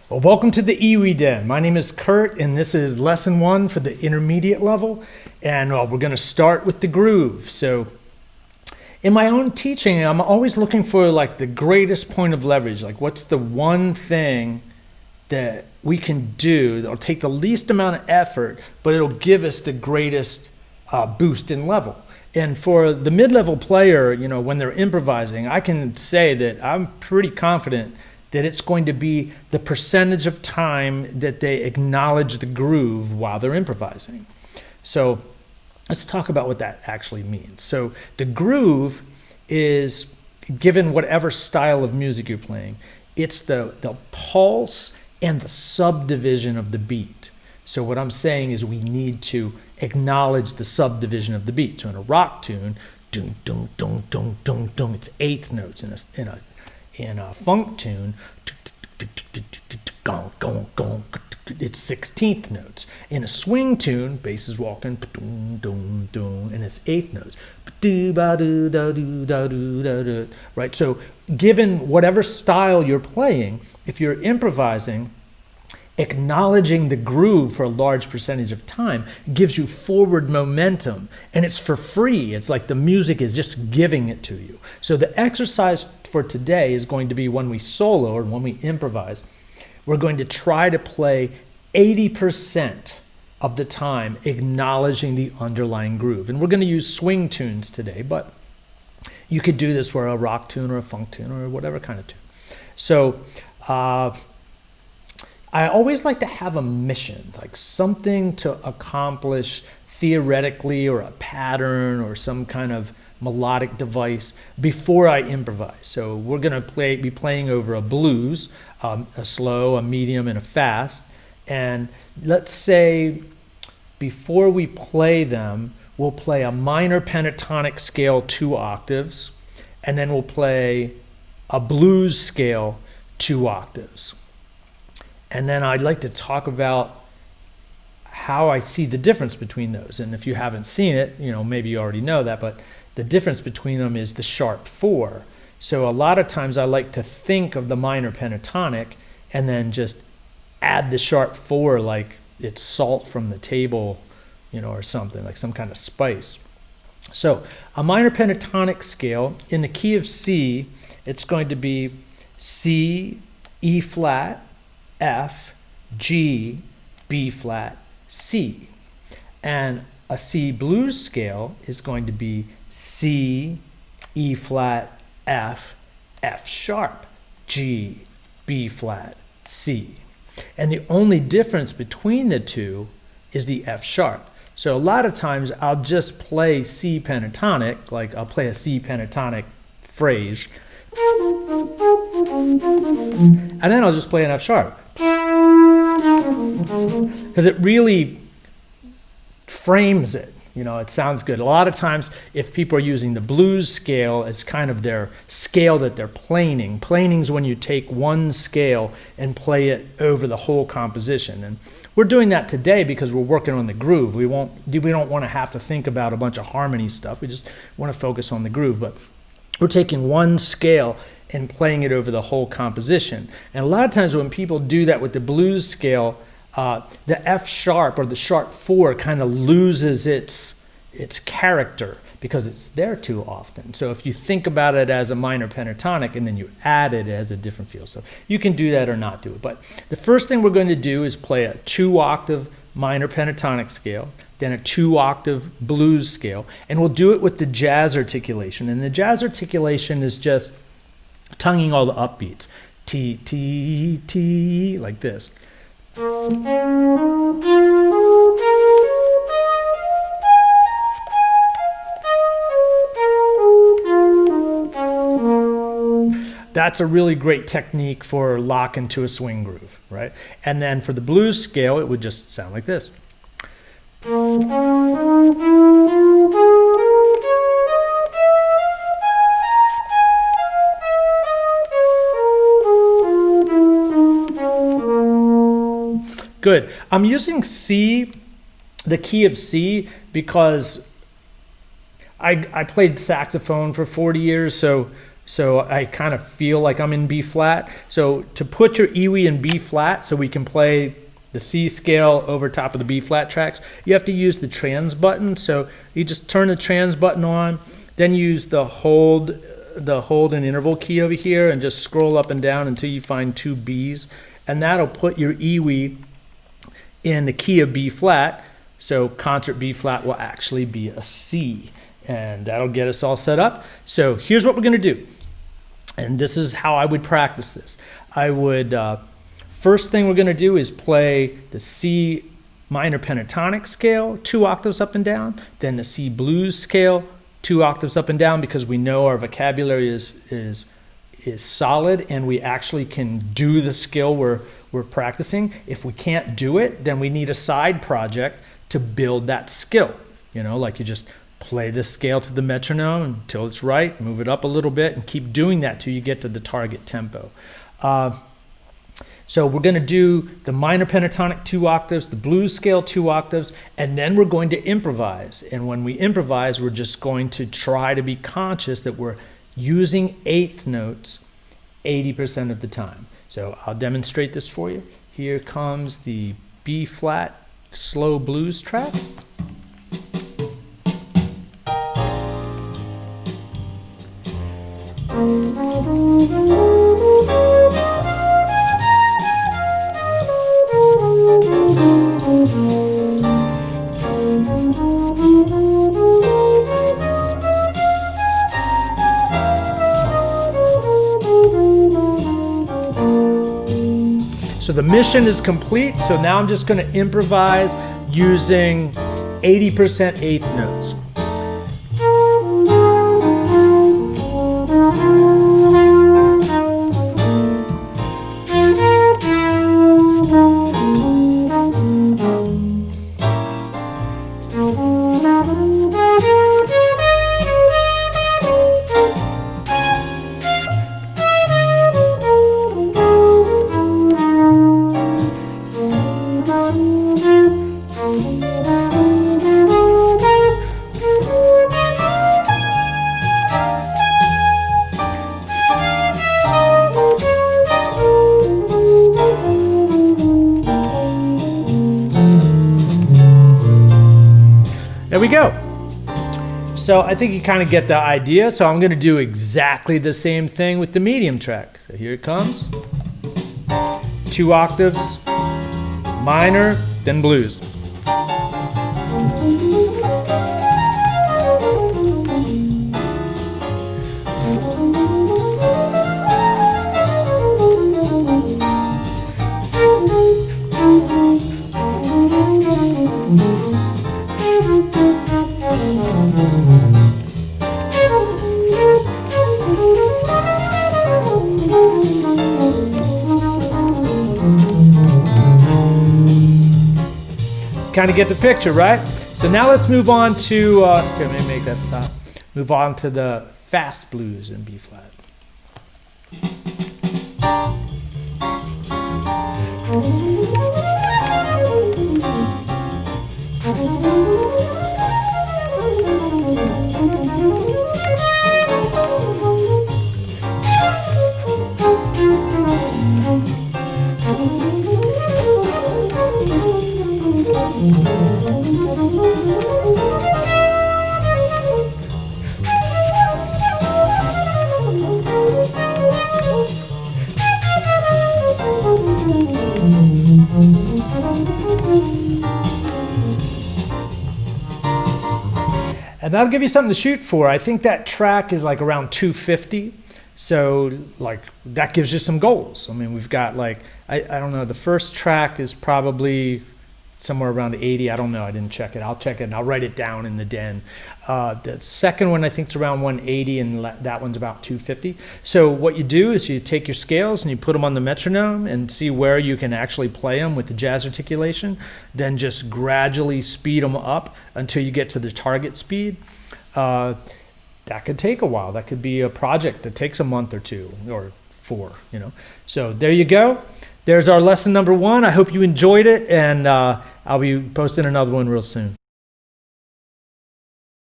Well, welcome to the EWI Den. My name is Curt, and this is lesson 1 for the intermediate level. And we're going to start with the groove. So in my own teaching, I'm always looking for like the greatest point of leverage. Like what's the one thing that we can do that'll take the least amount of effort, but it'll give us the greatest boost in level. And for the mid-level player, you know, when they're improvising, I can say that I'm pretty confident that it's going to be the percentage of time that they acknowledge the groove while they're improvising. So let's talk about what that actually means. So the groove is, given whatever style of music you're playing, it's the pulse and the subdivision of the beat. So what I'm saying is we need to acknowledge the subdivision of the beat. So in a rock tune, dun dun dun dun dun dun, it's eighth notes. In a funk tune, it's 16th notes. In a swing tune, bass is walking, and it's eighth notes. Right? So given whatever style you're playing, if you're improvising, acknowledging the groove for a large percentage of time gives you forward momentum, and it's for free. It's like the music is just giving it to you. So the exercise for today is going to be when we solo or when we improvise, we're going to try to play 80% of the time acknowledging the underlying groove. And we're going to use swing tunes today, but you could do this for a rock tune or a funk tune or whatever kind of tune. So I always like to have a mission, like something to accomplish theoretically, or a pattern or some kind of melodic device before I improvise. So we're going to be playing over a blues, a slow, a medium, and a fast. And let's say before we play them, we'll play a minor pentatonic scale 2 octaves, and then we'll play a blues scale 2 octaves. And then I'd like to talk about how I see the difference between those. And if you haven't seen it, you know, maybe you already know that, but the difference between them is the sharp 4. So a lot of times I like to think of the minor pentatonic and then just add the sharp 4 like it's salt from the table, you know, or something, like some kind of spice. So a minor pentatonic scale in the key of C, it's going to be C, E flat, F, G, B flat, C. And a C blues scale is going to be C, E flat, F, F sharp, G, B flat, C. And the only difference between the two is the F sharp. So a lot of times I'll just play C pentatonic, like I'll play a C pentatonic phrase, and then I'll just play an F sharp. Because it really frames it, you know, it sounds good. A lot of times if people are using the blues scale as kind of their scale that they're planing. Planing is when you take one scale and play it over the whole composition. And we're doing that today because we're working on the groove. We don't want to have to think about a bunch of harmony stuff. We just want to focus on the groove. But we're taking one scale and playing it over the whole composition. And a lot of times when people do that with the blues scale, the F sharp or the sharp 4 kind of loses its character because it's there too often. So if you think about it as a minor pentatonic and then you add it, it has a different feel. So you can do that or not do it. But the first thing we're going to do is play a 2 octave minor pentatonic scale, then a 2 octave blues scale, and we'll do it with the jazz articulation. And the jazz articulation is just tonguing all the upbeats. T, T, T, like this. That's a really great technique for lock into a swing groove, right? And then for the blues scale, it would just sound like this. Good. I'm using C, the key of C, because I played saxophone for 40 years, so So I kind of feel like I'm in B flat. So to put your EWI in B flat so we can play the C scale over top of the B flat tracks, you have to use the trans button. So you just turn the trans button on, then use the hold and interval key over here and just scroll up and down until you find 2 Bs. And that'll put your EWI in the key of B flat. So concert B flat will actually be a C. And that'll get us all set up. So here's what we're gonna do. And this is how I would practice this. I would, first thing we're gonna do is play the C minor pentatonic scale, 2 octaves up and down, then the C blues scale, 2 octaves up and down, because we know our vocabulary is solid and we actually can do the skill we're practicing. If we can't do it, then we need a side project to build that skill. You know, like you just play this scale to the metronome until it's right, move it up a little bit, and keep doing that till you get to the target tempo. So we're going to do the minor pentatonic 2 octaves, the blues scale 2 octaves, and then we're going to improvise. And when we improvise, we're just going to try to be conscious that we're using eighth notes 80% of the time. So I'll demonstrate this for you. Here comes the B flat slow blues track. So the mission is complete. So now I'm just going to improvise using 80% eighth notes. There we go. So I think you kind of get the idea. So I'm going to do exactly the same thing with the medium track. So here it comes. 2 octaves, minor, then blues. Kind of get the picture, right? So now let's move on to, here, let me make that stop. Move on to the fast blues in B flat. And that'll give you something to shoot for. I think that track is like around 250. So like that gives you some goals. I mean, we've got like, I don't know, the first track is probably somewhere around 80. I don't know, I didn't check it. I'll check it and I'll write it down in the den. The second one I think is around 180 and that one's about 250. So what you do is you take your scales and you put them on the metronome and see where you can actually play them with the jazz articulation. Then just gradually speed them up until you get to the target speed. That could take a while. That could be a project that takes a month or 2 or 4, you know. So there you go. There's our lesson number 1. I hope you enjoyed it, and I'll be posting another one real soon.